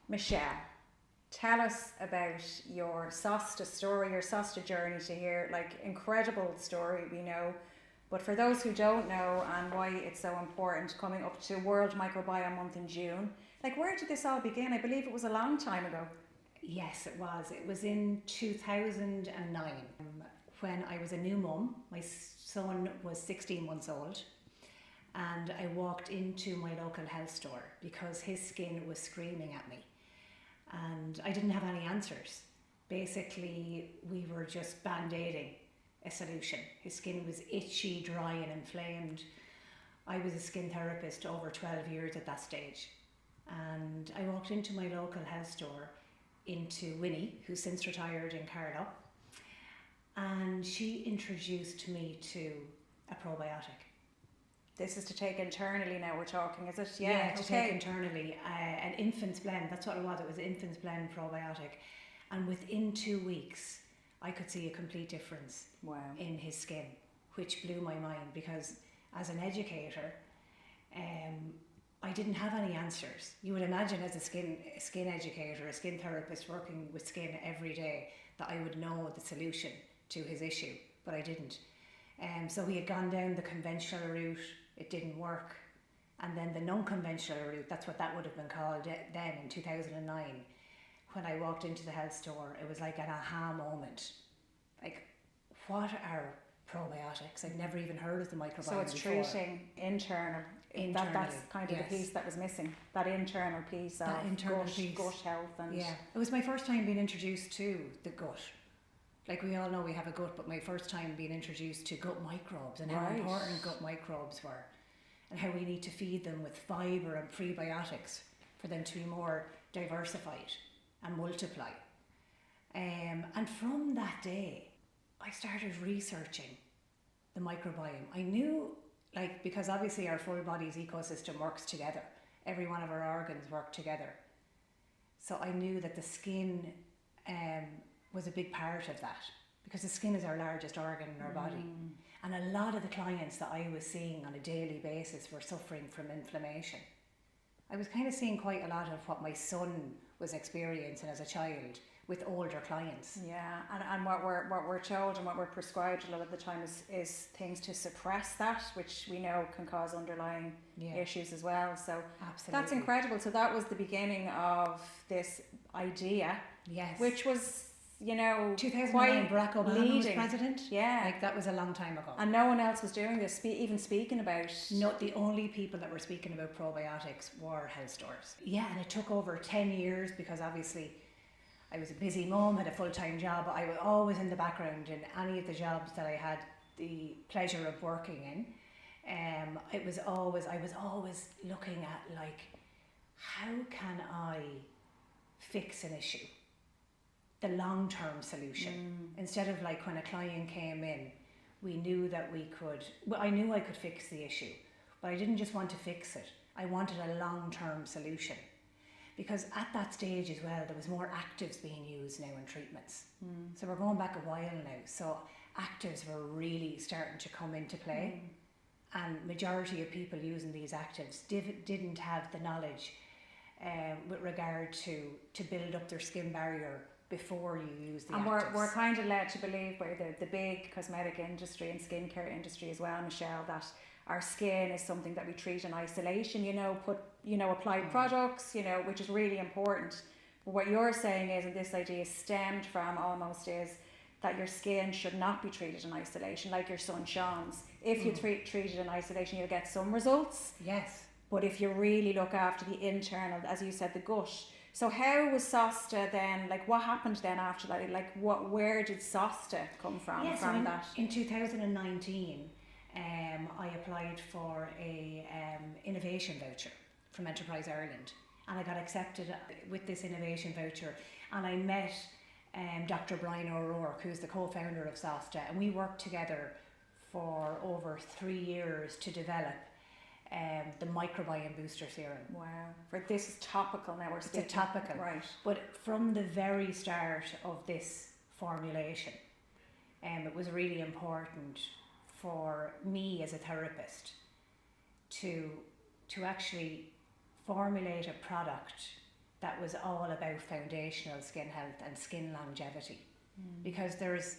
Michelle, tell us about your Sásta story, your Sásta journey to here. Like, incredible story, we know. But for those who don't know and why it's so important, coming up to World Microbiome Month in June, like, where did this all begin? I believe it was a long time ago. Yes, it was. It was in 2009 when I was a new mum. My son was 16 months old, and I walked into my local health store because his skin was screaming at me, and I didn't have any answers. Basically, we were just band-aiding a solution. His skin was itchy, dry and inflamed. I was a skin therapist over 12 years at that stage, and I walked into my local health store into Winnie, who's since retired in Carlow, and she introduced me to a probiotic. This is to take internally now, we're talking, is it? Yeah, to take internally. An infant's blend, that's what it was. It was an infant's blend probiotic. And within 2 weeks, I could see a complete difference in his skin, which blew my mind because as an educator, I didn't have any answers. You would imagine as a skin educator, a skin therapist working with skin every day, that I would know the solution to his issue, but I didn't. So we had gone down the conventional route, it didn't work. And then the non-conventional route, that's what that would have been called then in 2009. When I walked into the health store, it was like an aha moment. Like, what are probiotics? I'd never even heard of the microbiome So it's before. treating internal. That's kind of the piece that was missing. That internal piece of gut health. And yeah, it was my first time being introduced to the gut. Like, we all know we have a gut, but my first time being introduced to gut microbes and how important gut microbes were, and how we need to feed them with fibre and prebiotics for them to be more diversified and multiply. And from that day, I started researching the microbiome. I knew, like, because obviously our full body's ecosystem works together. Every one of our organs work together. So I knew that the skin was a big part of that, because the skin is our largest organ in our body. And a lot of the clients that I was seeing on a daily basis were suffering from inflammation. I was kind of seeing quite a lot of what my son was experiencing as a child with older clients. Yeah, and what we're told and what we're prescribed a lot of the time is things to suppress that, which we know can cause underlying issues as well. So absolutely, that's incredible. So that was the beginning of this idea, which was, you know, 2009, Barack Obama was president. Yeah, like, that was a long time ago, and no one else was doing this, even speaking about. No, the only people that were speaking about probiotics were health stores. Yeah, and it took over 10 years because obviously I was a busy mum, had a full-time job. I was always in the background in any of the jobs that I had the pleasure of working in. I was always looking at, like, how can I fix an issue? The long-term solution. Instead of, like, when a client came in, we knew that we could, well, I knew I could fix the issue, but I didn't just want to fix it. I wanted a long-term solution. Because at that stage as well, there was more actives being used now in treatments. So we're going back a while now. So actives were really starting to come into play. And majority of people using these actives didn't have the knowledge with regard to build up their skin barrier before you use the actives. And we're kind of led to believe by the big cosmetic industry and skincare industry as well, Michelle, that our skin is something that we treat in isolation, apply products, which is really important. But what you're saying is, and this idea stemmed from almost, is that your skin should not be treated in isolation, like your son Sean's. If you treat it in isolation, you'll get some results. Yes. But if you really look after the internal, as you said, the gut. So how was Sásta then, like, what happened then after that? Like, where did Sásta come from? That? In 2019, I applied for a innovation voucher from Enterprise Ireland, and I got accepted with this innovation voucher, and I met Dr. Brian O'Rourke, who's the co-founder of Sásta, and we worked together for over 3 years to develop the microbiome booster serum. Wow. For this is topical now, we're speaking. It's a topical. Right. But from the very start of this formulation, it was really important for me as a therapist to actually formulate a product that was all about foundational skin health and skin longevity, because there's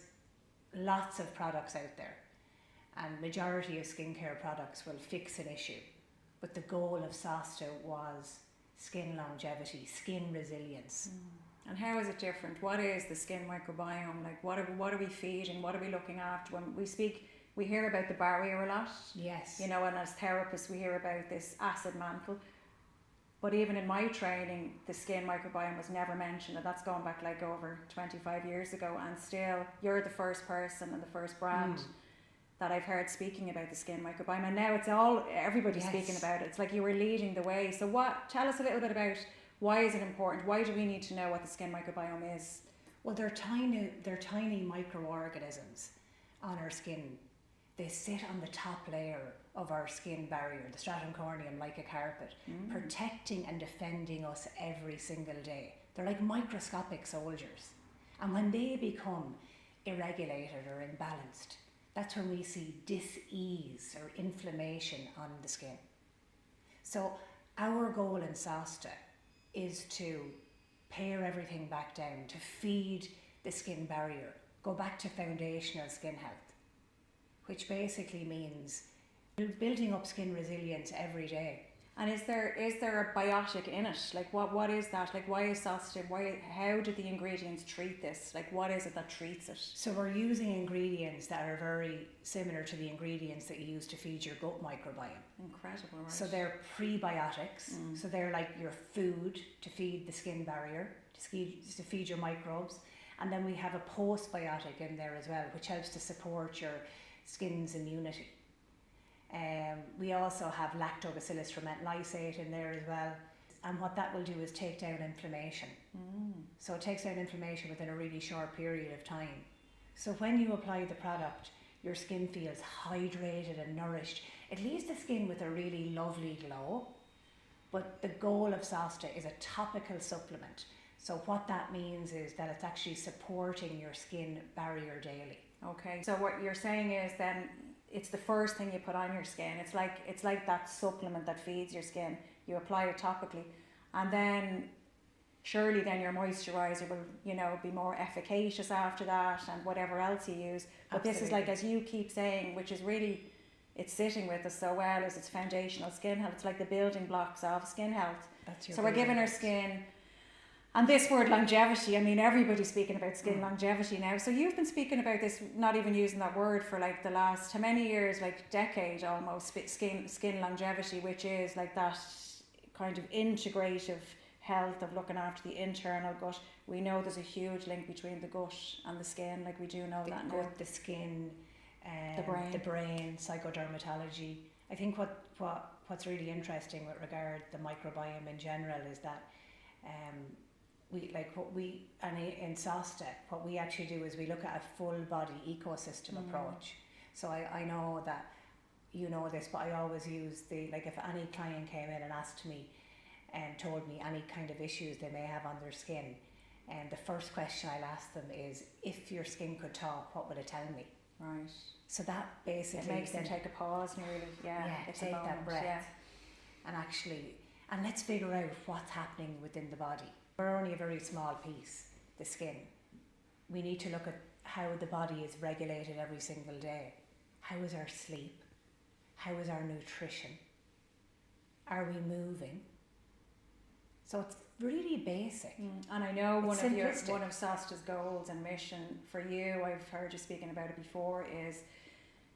lots of products out there, and majority of skincare products will fix an issue, but the goal of Sásta was skin longevity, skin resilience. And how is it different? What is the skin microbiome? Like what are we feeding? What are we looking after? When we hear about the barrier a lot. Yes. You know, and as therapists we hear about this acid mantle. But even in my training, the skin microbiome was never mentioned, and that's going back like over 25 years ago, and still you're the first person and the first brand that I've heard speaking about the skin microbiome, and now it's everybody's speaking about it. It's like you were leading the way. So tell us a little bit about why is it important? Why do we need to know what the skin microbiome is? Well, they're tiny microorganisms on our skin. They sit on the top layer of our skin barrier, the stratum corneum, like a carpet, protecting and defending us every single day. They're like microscopic soldiers. And when they become irregulated or imbalanced, that's when we see dis-ease or inflammation on the skin. So our goal in Sásta is to pare everything back down, to feed the skin barrier, go back to foundational skin health, which basically means building up skin resilience every day. And is there a biotic in it? Like what is that? Like why is Sásta? How do the ingredients treat this? Like what is it that treats it? So we're using ingredients that are very similar to the ingredients that you use to feed your gut microbiome. Incredible, right? So they're prebiotics. So they're like your food to feed the skin barrier, to feed your microbes. And then we have a postbiotic in there as well, which helps to support your skin's immunity. We also have lactobacillus ferment lysate in there as well, and what that will do is take down inflammation. So it takes down inflammation within a really short period of time. So when you apply the product, your skin feels hydrated and nourished. It leaves the skin with a really lovely glow, but the goal of Sásta is a topical supplement. So what that means is that it's actually supporting your skin barrier daily. Okay, so what you're saying is then it's the first thing you put on your skin. It's like that supplement that feeds your skin. You apply it topically, and then surely then your moisturizer will, you know, be more efficacious after that, and whatever else you use. But Absolutely. This is like, as you keep saying, which is really, it's sitting with us so well, is it's foundational skin health. It's like the building blocks of skin health. So we're giving our skin. And this word longevity, I mean, everybody's speaking about skin longevity now. So you've been speaking about this, not even using that word for like the last, how many years, like decade almost, skin longevity, which is like that kind of integrative health of looking after the internal gut. We know there's a huge link between the gut and the skin, like we do know that now. The skin, the brain, psychodermatology. I think what's really interesting with regard to the microbiome in general is that in Sásta, what we actually do is we look at a full body ecosystem approach. So I know that you know this, but I always use if any client came in and asked me and told me any kind of issues they may have on their skin, and the first question I'll ask them is, if your skin could talk, what would it tell me? Right. So that basically it makes them take a pause nearly. Take that breath and let's figure out what's happening within the body. We're only a very small piece, the skin. We need to look at how the body is regulated every single day. How is our sleep? How is our nutrition? Are we moving? So it's really basic. And I know one of Sásta's goals and mission for you, I've heard you speaking about it before, is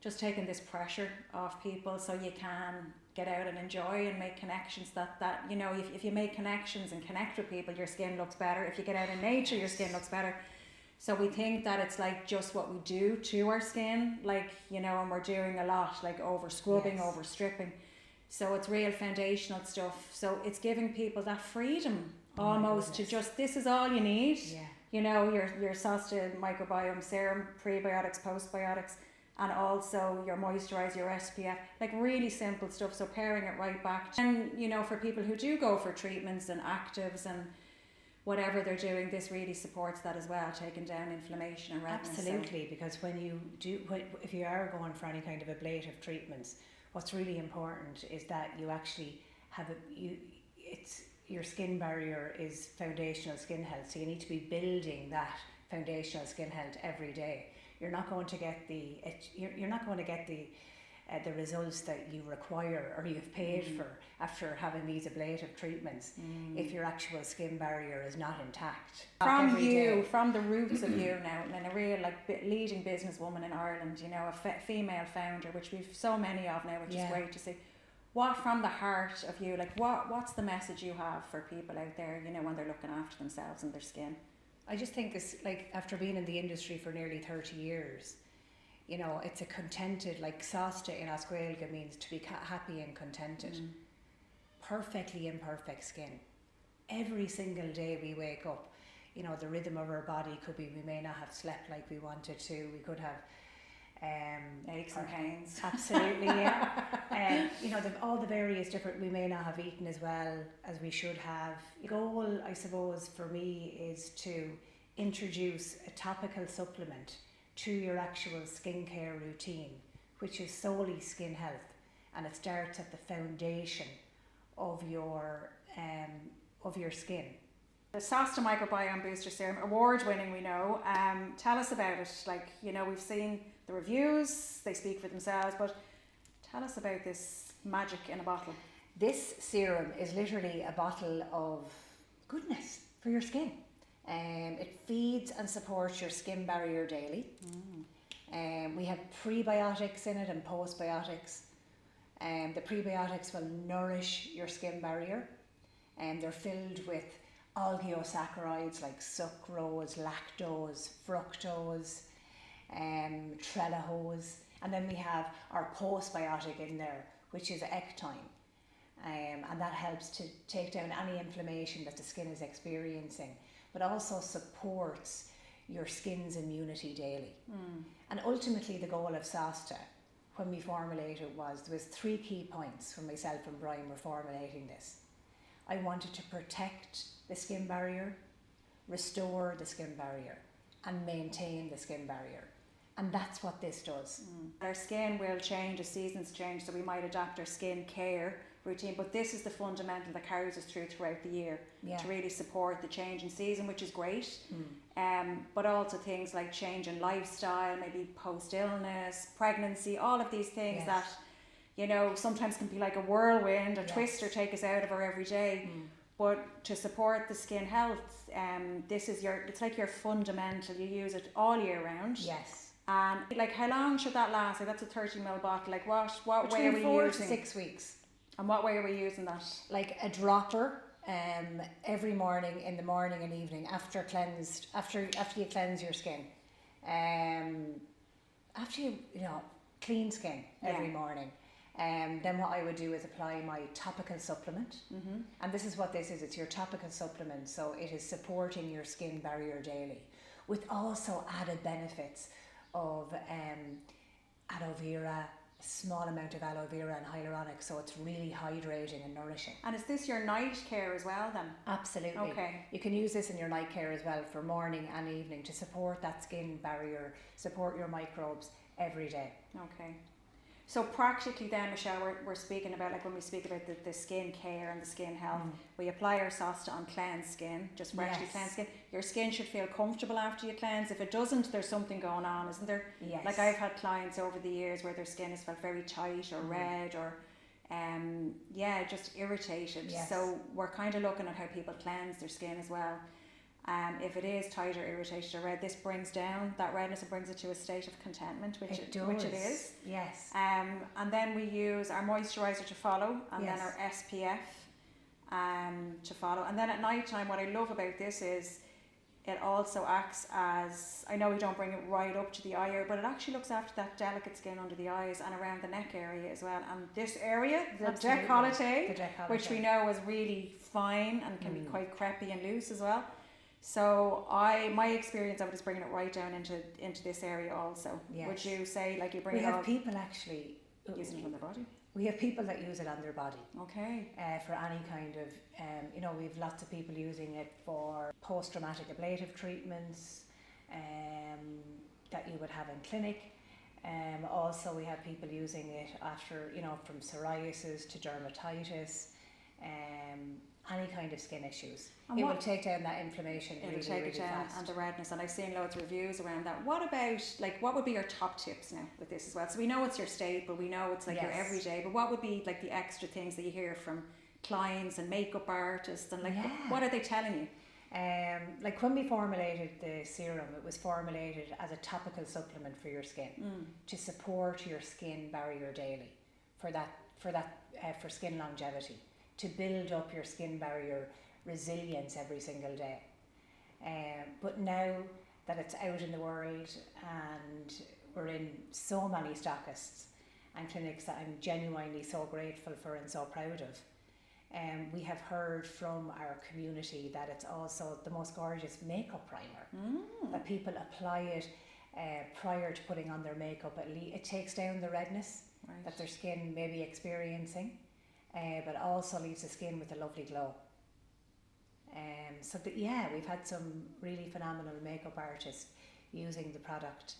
just taking this pressure off people so you can get out and enjoy and make connections that you know, if you make connections and connect with people, your skin looks better. If you get out in nature, your skin looks better. So we think that it's like just what we do to our skin, like, you know, and we're doing a lot, like over scrubbing, over stripping. So it's real foundational stuff. So it's giving people that freedom almost to just, this is all you need. You know, your Sásta microbiome serum, prebiotics, postbiotics, and also your moisturiser, your SPF, like really simple stuff. So pairing it right back. And, you know, for people who do go for treatments and actives and whatever they're doing, this really supports that as well, taking down inflammation and redness. Absolutely, because if you are going for any kind of ablative treatments, what's really important is that you actually have it's your skin barrier is foundational skin health, so you need to be building that foundational skin health every day. You're not going to get you're not going to get the results that you require or you've paid for after having these ablative treatments if your actual skin barrier is not intact. From you, from the roots of you now, and a real leading businesswoman in Ireland, you know, a female founder, which we've so many of now, which is great to see. What from the heart of you, like what's the message you have for people out there, you know, when they're looking after themselves and their skin? I just think it's like, after being in the industry for nearly 30 years, you know, it's a contented, like Sásta in Oscuelga means to be happy and contented. Perfectly imperfect skin. Every single day we wake up, you know, the rhythm of our body could be, we may not have slept like we wanted to, we could have aches and pains. Absolutely, yeah. You know, all the various different, we may not have eaten as well as we should have. The goal, I suppose, for me is to introduce a topical supplement to your actual skincare routine, which is solely skin health, and it starts at the foundation of your skin. The Sásta Microbiome Booster Serum, award-winning, we know. Tell us about it. Like, you know, we've seen the reviews, they speak for themselves, but tell us about this magic in a bottle. This serum is literally a bottle of goodness for your skin. It feeds and supports your skin barrier daily. We have prebiotics in it and postbiotics. The prebiotics will nourish your skin barrier, and they're filled with oligosaccharides like sucrose, lactose, fructose, trellohose, and then we have our postbiotic in there, which is ectine, and that helps to take down any inflammation that the skin is experiencing, but also supports your skin's immunity daily. And ultimately the goal of Sásta, when we formulated, there was 3 key points when myself and Brian were formulating this. I wanted to protect the skin barrier, restore the skin barrier, and maintain the skin barrier. And that's what this does. Our skin will change as seasons change, so we might adapt our skin care routine, but this is the fundamental that carries us throughout the year to really support the change in season, which is great. But also things like change in lifestyle, maybe post-illness, pregnancy, all of these things that, you know, sometimes can be like a whirlwind, a twist, or take us out of our everyday. But to support the skin health, this is it's like your fundamental. You use it all year round. Yes. And like, how long should that last? Like, that's a 30ml bottle. Like, what way are we using? 4 to 6 weeks. And what way are we using that? Like a dropper, every morning, in the morning and evening, after you cleanse your skin, after you clean skin every morning. Then what I would do is apply my topical supplement, and this is what this is. It's your topical supplement, so it is supporting your skin barrier daily, with also added benefits of aloe vera, a small amount of aloe vera and hyaluronic, so it's really hydrating and nourishing. And is this your night care as well then? Absolutely. Okay. You can use this in your night care as well, for morning and evening, to support that skin barrier, support your microbes every day. Okay. So practically then, Michelle, we're speaking about, like when we speak about the skin care and the skin health, we apply our Sásta on cleansed skin, just freshly cleansed skin. Your skin should feel comfortable after you cleanse. If it doesn't, there's something going on, isn't there? Yes. Like, I've had clients over the years where their skin has felt very tight or red or just irritated. Yes. So we're kind of looking at how people cleanse their skin as well. If it is tight or irritated or red, this brings down that redness and brings it to a state of contentment, which it is. Yes. And then we use our moisturiser to follow, and then our SPF to follow. And then at night time, what I love about this is it also acts as, I know we don't bring it right up to the eye area, but it actually looks after that delicate skin under the eyes and around the neck area as well. And this area, the décolleté, which we know is really fine and can be quite crepey and loose as well. So my experience of it is bringing it right down into this area also. Yes. Would you say, like, you bring we have people actually using it on their body? We have people that use it on their body. Okay. For any kind of, we have lots of people using it for post-traumatic ablative treatments that you would have in clinic. Also, we have people using it after, from psoriasis to dermatitis. any kind of skin issues. And It will take down that inflammation it'll really, take really it down fast. and the redness, and I've seen loads of reviews around that. What about, like, what would be your top tips now with this as well? So we know it's your staple, we know it's like your Yes. everyday, but what would be like the extra things that you hear from clients and makeup artists, and like what are they telling you? Like when we formulated the serum, it was formulated as a topical supplement for your skin to support your skin barrier daily for skin longevity, to build up your skin barrier resilience every single day. But now that it's out in the world and we're in so many stockists and clinics that I'm genuinely so grateful for and so proud of, we have heard from our community that it's also the most gorgeous makeup primer, that people apply it prior to putting on their makeup. It takes down the redness that their skin may be experiencing, but also leaves the skin with a lovely glow. We've had some really phenomenal makeup artists using the product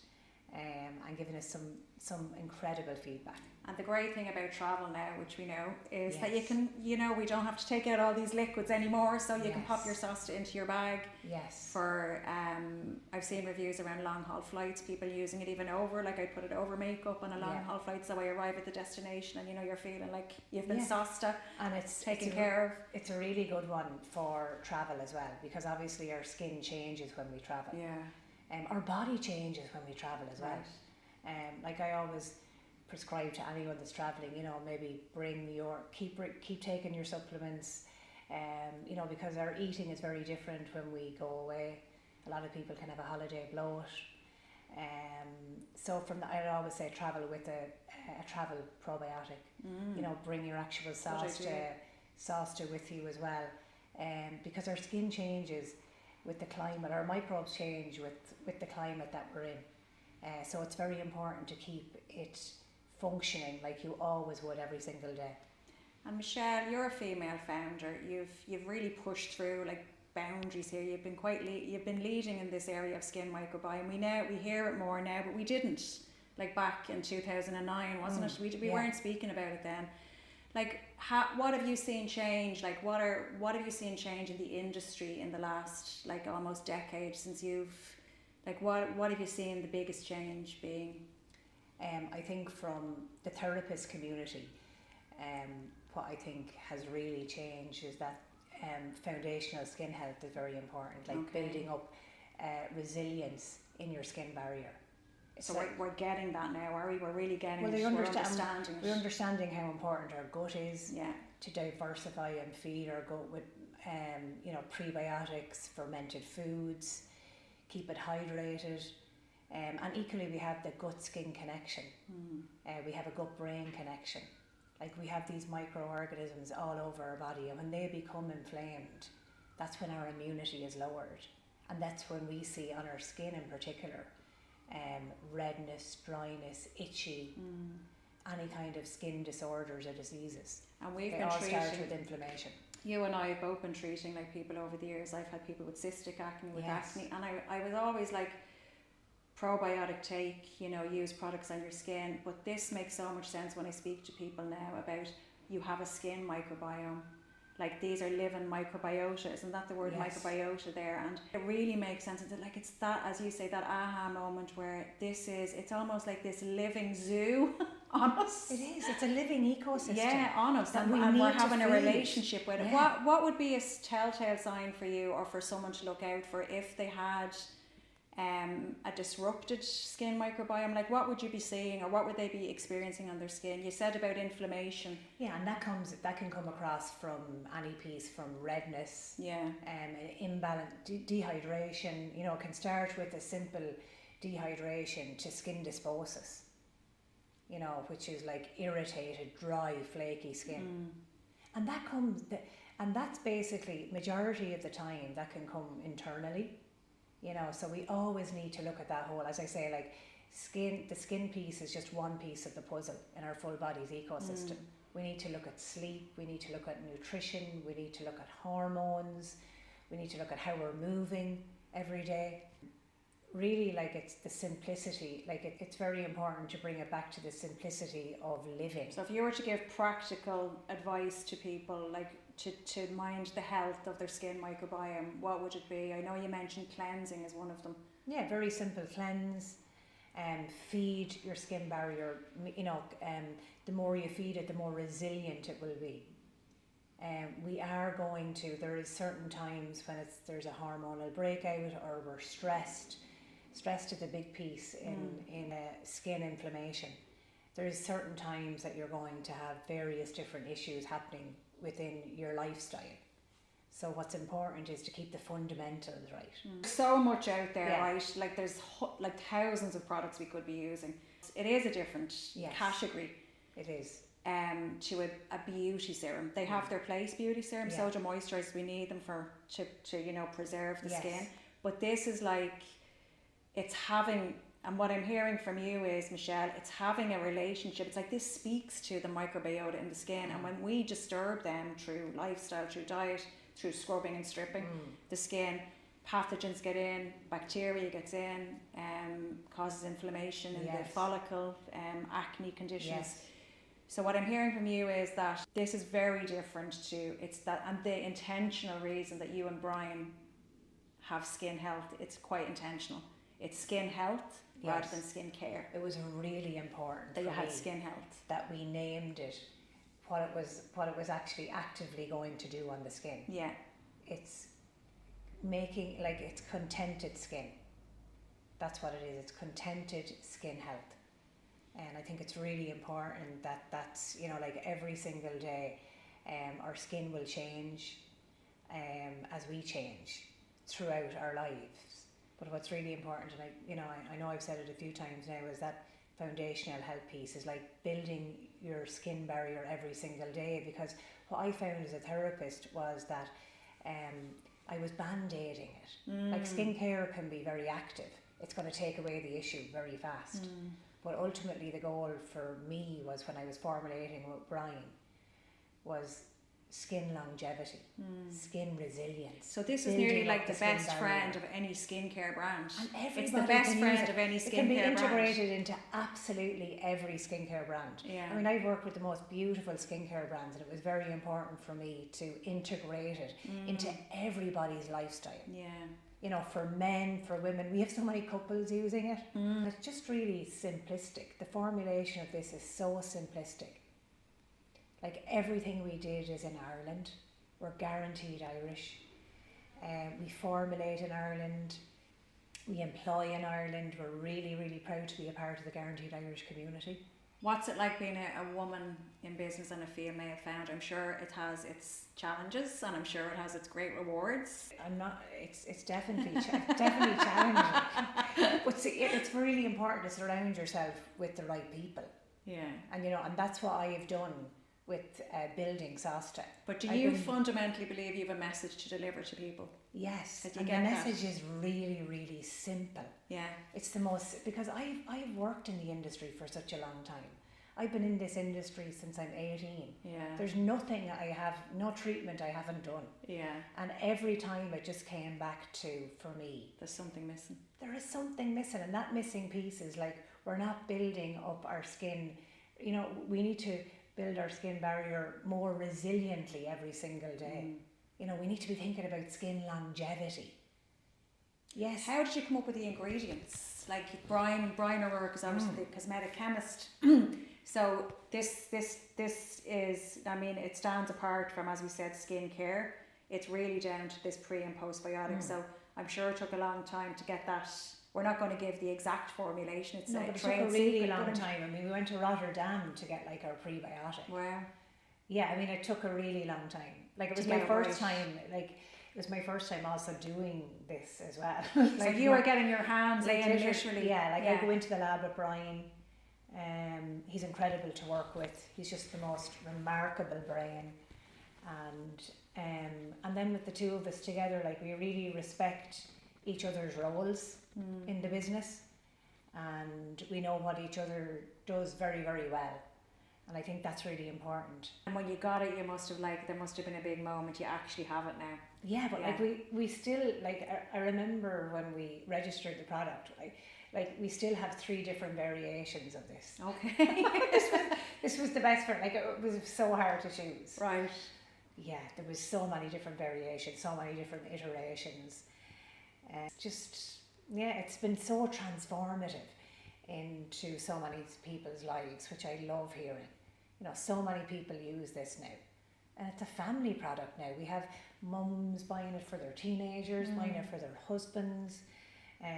and giving us some incredible feedback. And the great thing about travel now, which we know, is that you can, we don't have to take out all these liquids anymore, so you can pop your Sásta into your bag. Yes. For, I've seen reviews around long haul flights, people using it even over, like I put it over makeup on a long haul flight, so I arrive at the destination and you're feeling like you've been Sásta and it's taken care of. It's a really good one for travel as well, because obviously our skin changes when we travel. Yeah. Our body changes when we travel as well. Like I always prescribe to anyone that's traveling, maybe keep taking your supplements, because our eating is very different when we go away. A lot of people can have a holiday bloat. I always say travel with a travel probiotic. Bring your actual Sásta with you as well, because our skin changes with the climate. Our microbes change with the climate that we're in. So it's very important to keep it functioning like you always would every single day. And Michelle, you're a female founder. You've really pushed through like boundaries here. You've been leading in this area of skin microbiome. We hear it more now, but we didn't, like back in 2009, wasn't it? We weren't speaking about it then. Like, what have you seen change? Like, what have you seen change in the industry in the last like almost decade since what have you seen the biggest change being? I think from the therapist community, what I think has really changed is that foundational skin health is very important, like building up resilience in your skin barrier. So we're getting that now, are we? We're really getting it. We're understanding how important our gut is to diversify and feed our gut with prebiotics, fermented foods, keep it hydrated. And equally we have the gut-skin connection. We have a gut-brain connection. Like we have these microorganisms all over our body, and when they become inflamed, that's when our immunity is lowered. And that's when we see on our skin in particular, redness, dryness, itchy, any kind of skin disorders or diseases. And they all start with inflammation. You and I have both been treating like people over the years. I've had people with cystic acne, with acne, and I was always like, probiotic take, use products on your skin, but this makes so much sense when I speak to people now about you have a skin microbiome. Like these are living microbiota, isn't that the word microbiota there? And it really makes sense. It's that, as you say, that aha moment where it's almost like this living zoo on us. It is, it's a living ecosystem. Yeah, on us, and we're having a relationship with it. What would be a telltale sign for you or for someone to look out for if they had a disrupted skin microbiome? Like what would you be seeing, or what would they be experiencing on their skin? You said about inflammation. Yeah, and that can come across from any piece, from redness, imbalance, dehydration. Can start with a simple dehydration to skin dysbiosis, which is like irritated, dry, flaky skin. And that's basically majority of the time that can come internally. So we always need to look at that whole, as I say, like the skin piece is just one piece of the puzzle in our full body's ecosystem. We need to look at sleep, we need to look at nutrition, we need to look at hormones, we need to look at how we're moving every day. Really, like it's the simplicity, like it's very important to bring it back to the simplicity of living. So if you were to give practical advice to people, like to mind the health of their skin microbiome, what would it be? I know you mentioned cleansing as one of them. Yeah, very simple. Cleanse, feed your skin barrier. You know, the more you feed it, the more resilient it will be. We are going to, there is certain times when there's a hormonal breakout or we're stressed. Stress is a big piece in skin inflammation. There's certain times that you're going to have various different issues happening within your lifestyle. So what's important is to keep the fundamentals right. So much out there, right? Like there's like thousands of products we could be using. It is a different category. It is. To a beauty serum. They have their place, beauty serum, sodium moisturisers, we need them to you know, preserve the skin. But this is like, it's having, and what I'm hearing from you is, Michelle, it's having a relationship. It's like this speaks to the microbiota in the skin, and when we disturb them through lifestyle, through diet, through scrubbing and stripping the skin, pathogens get in, bacteria gets in, causes inflammation in the follicle, acne conditions. So what I'm hearing from you is that this is very different to, it's that, and the intentional reason that you and Brian have skin health, it's quite intentional. It's skin health rather than skin care. It was really important that you had skin health. That we named it what it was actually actively going to do on the skin. Yeah. It's making, like, it's contented skin. That's what it is. It's contented skin health. And I think it's really important that's, you know, like every single day, our skin will change as we change throughout our lives. But what's really important, and I know I've said it a few times now, is that foundational health piece is like building your skin barrier every single day. Because what I found as a therapist was that I was band-aiding it. Like skincare can be very active. It's going to take away the issue very fast. But ultimately the goal for me was, when I was formulating with Brian, was skin longevity, skin resilience. So this is nearly like the best friend of any skincare brand. And it's the best friend of any skincare brand. It can be integrated into absolutely every skincare brand. Yeah. I mean, I've worked with the most beautiful skincare brands, and it was very important for me to integrate it into everybody's lifestyle. Yeah. You know, for men, for women, we have so many couples using it. It's just really simplistic. The formulation of this is so simplistic. Like, everything we did is in Ireland. We're guaranteed Irish. We formulate in Ireland. We employ in Ireland. We're really, really proud to be a part of the Guaranteed Irish community. What's it like being a woman in business and a female founder? I'm sure it has its challenges, and I'm sure it has its great rewards. It's definitely definitely challenging. But see, it's really important to surround yourself with the right people. Yeah. And and that's what I have done with building Sásta. But do you fundamentally believe you have a message to deliver to people? Yes, and the message is really, really simple. Yeah. It's the most, because I've worked in the industry for such a long time. I've been in this industry since I'm 18. Yeah. There's nothing no treatment I haven't done. Yeah. And every time it just came back to, for me, there's something missing. There is something missing, and that missing piece is like, we're not building up our skin. We need to build our skin barrier more resiliently every single day. We need to be thinking about skin longevity. Yes. How did you come up with the ingredients? Like Brian O'Rourke is obviously the cosmetic chemist. So this is, I mean, it stands apart from, as we said, skin care. It's really down to this pre and postbiotic. So I'm sure it took a long time to get that. We're not going to give the exact formulation. It's it took a really long time. I mean, we went to Rotterdam to get like our prebiotic. Wow. Yeah, I mean, it took a really long time. Like, it was my first time. Like, it was my first time also doing this as well. So you were getting your hands in literally. Yeah, I go into the lab with Brian. He's incredible to work with. He's just the most remarkable brain. And then with the two of us together, like, we really respect each other's roles in the business, and we know what each other does very, very well. And I think that's really important. And when you got it, there must have been a big moment. You actually have it now. Yeah, but like we still, like, I remember when we registered the product, like we still have 3 different variations of this. Okay. This was the best part. Like, it was so hard to choose. Right. yeah, there was so many different variations, so many different iterations. Just, yeah, it's been so transformative into so many people's lives, which I love hearing. You know, so many people use this now. And it's a family product now. We have mums buying it for their teenagers, buying it for their husbands. You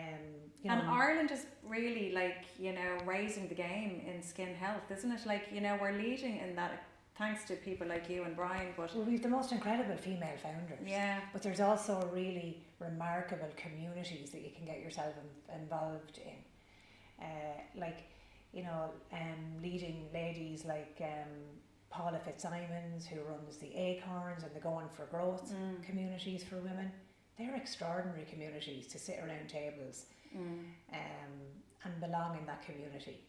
know, and Ireland is really, like, you know, raising the game in skin health, isn't it? Like, you know, we're leading in that, thanks to people like you and Brian. But well, we have the most incredible female founders. yeah, But there's also really remarkable communities that you can get yourself involved in. Like, you know, leading ladies like Paula Fitzsimons, who runs the Acorns and the Going for Growth communities for women. They're extraordinary communities to sit around tables and belong in that community.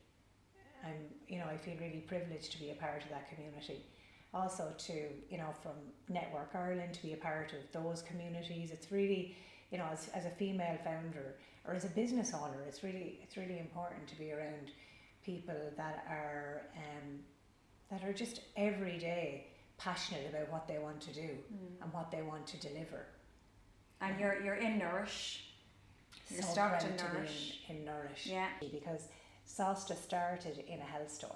You know, I feel really privileged to be a part of that community. Also to, you know, from Network Ireland, to be a part of those communities. It's really, you know, as a female founder or as a business owner, it's really important to be around people that are just every day passionate about what they want to do and what they want to deliver. And you're in Nourish. You're So stocked proud in to Nourish. be in Nourish. Yeah. Because Sásta started in a health store.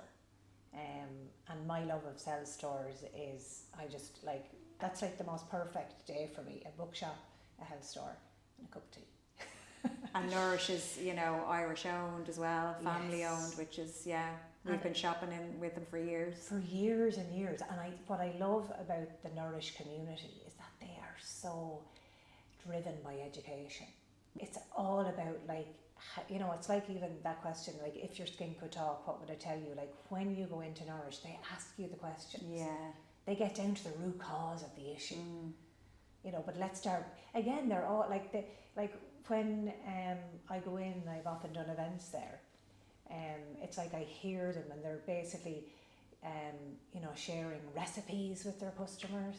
And my love of health stores is, I just like, that's like the most perfect day for me. A bookshop, a health store, and a cup of tea. And Nourish is, you know, Irish owned as well, family Yes. owned, which is, yeah, we've been shopping in with them for years. For years and years. And what I love about the Nourish community is that they are so driven by education. It's all about, like, you know, it's like even that question, like, if your skin could talk, what would it tell you? Like, when you go into Nourish, they ask you the questions. Yeah. They get down to the root cause of the issue. You know, but let's start again. They're all like when I go in, I've often done events there. It's like I hear them, and they're basically, you know, sharing recipes with their customers.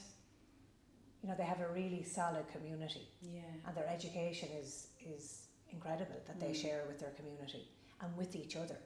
You know, they have a really solid community. Yeah. And their education is incredible that they share with their community and with each other.